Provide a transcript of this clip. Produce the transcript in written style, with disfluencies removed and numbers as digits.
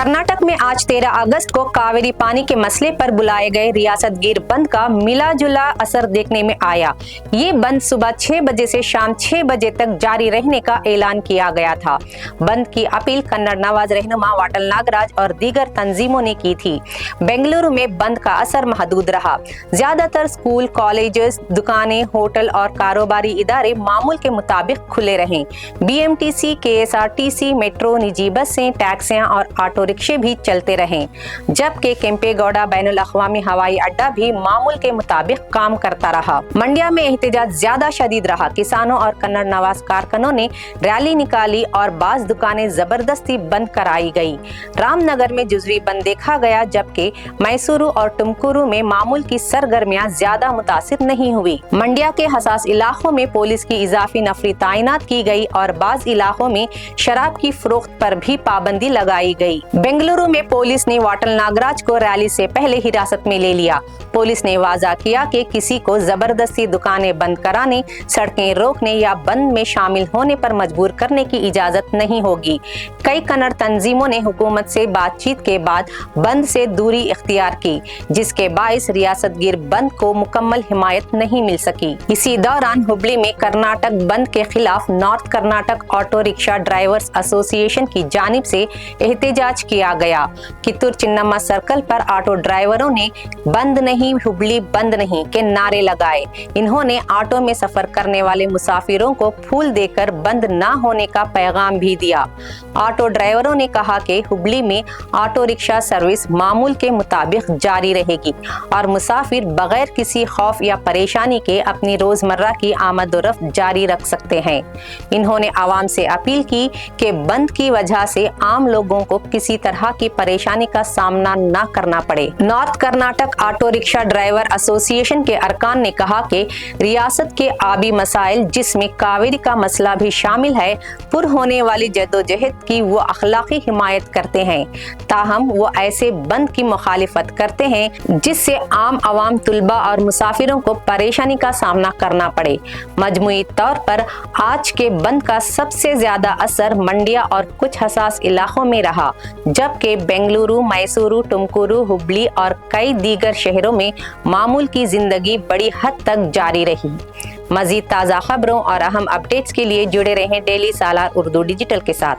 कर्नाटक में आज 13 अगस्त को कावेरी पानी के मसले पर बुलाए गए रियासत गिर बंद का मिला जुला असर देखने में आया। ये बंद सुबह 6 बजे से शाम 6 बजे तक जारी रहने का ऐलान किया गया था। बंद की अपील कन्नड़ नवाज रहनुमा वाटल नागराज और दीगर तंजीमों ने की थी। बेंगलुरु में बंद का असर महदूद रहा। ज्यादातर स्कूल, कॉलेजेस, दुकानें, होटल और कारोबारी इदारे मामूल के मुताबिक खुले रहे। BMTC, KSRTC, मेट्रो, निजी बसें, टैक्सियां और ऑटो रिक्शे भी चलते रहे, जबकि केम्पेगौड़ा बैनुल अक़वामी हवाई अड्डा भी मामूल के मुताबिक काम करता रहा। मंडिया में एहतजाज ज्यादा शदीद रहा। किसानों और कन्नड़ नवाज कारकुनों ने रैली निकाली और बाज दुकानें जबरदस्ती बंद कराई गई। रामनगर में जुजवी बंद देखा गया, जबकि मैसूरू और टुमकुरू में मामूल की सरगर्मियां ज्यादा मुतासिर नहीं हुई। मंडिया के हसास इलाकों में पुलिस की इजाफी नफरी तैनात की गई और बाज इलाकों में शराब की फरोख्त पर भी पाबंदी लगाई गई। बेंगलुरु में पुलिस ने वाटल नागराज को रैली से पहले हिरासत में ले लिया। पुलिस ने वाजा किया कि किसी को जबरदस्ती दुकानें बंद कराने, सड़कें रोकने या बंद में शामिल होने पर मजबूर करने की इजाजत नहीं होगी। कई कन्नड़ तंजीमों ने हुकूमत से बातचीत के बाद बंद से दूरी इख्तियार की, जिसके बाइस रियासत गिर बंद को मुकम्मल हिमायत नहीं मिल सकी। इसी दौरान हुबली में कर्नाटक बंद के खिलाफ north Karnataka auto rickshaw drivers association की जानिब से एहतजाज किया गया। कित्तूर चिन्नम्मा सर्कल पर ऑटो ड्राइवरों ने बंद नहीं, हुबली बंद नहीं के नारे लगाए। इन्होंने ऑटो में सफर करने वाले मुसाफिरों को फूल देकर बंद न होने का पैगाम भी दिया। ऑटो ड्राइवरों ने कहा कि हुबली में ऑटो रिक्शा सर्विस मामूल के मुताबिक जारी रहेगी और मुसाफिर बगैर किसी खौफ या परेशानी के अपनी रोजमर्रा की आमद-ओ-रफ्त जारी रख सकते हैं। इन्होंने आवाम से अपील की कि बंद की वजह से आम लोगों को किसी तरह की परेशानी का सामना न करना पड़े। North Karnataka auto rickshaw driver association के अरकान ने कहा कि रियासत के आबी मसाइल, जिसमें कावेरी का मसला भी शामिल है, पुर होने वाली जद्दोजहद की वो अखलाकी हिमायत करते हैं। ताहम वो ऐसे बंद की मुखालिफत करते हैं जिससे आम आवाम, तुलबा और मुसाफिरों को परेशानी का सामना करना पड़े। मजमूई तौर पर आज के बंद का सबसे ज्यादा असर मंडिया और कुछ हसास इलाकों में रहा, जबकि बेंगलुरु, मैसूरू, टुमकुरू, हुबली और कई दीगर शहरों में मामूल की जिंदगी बड़ी हद तक जारी रही। मजीद ताज़ा खबरों और अहम अपडेट्स के लिए जुड़े रहें डेली सालार उर्दू डिजिटल के साथ।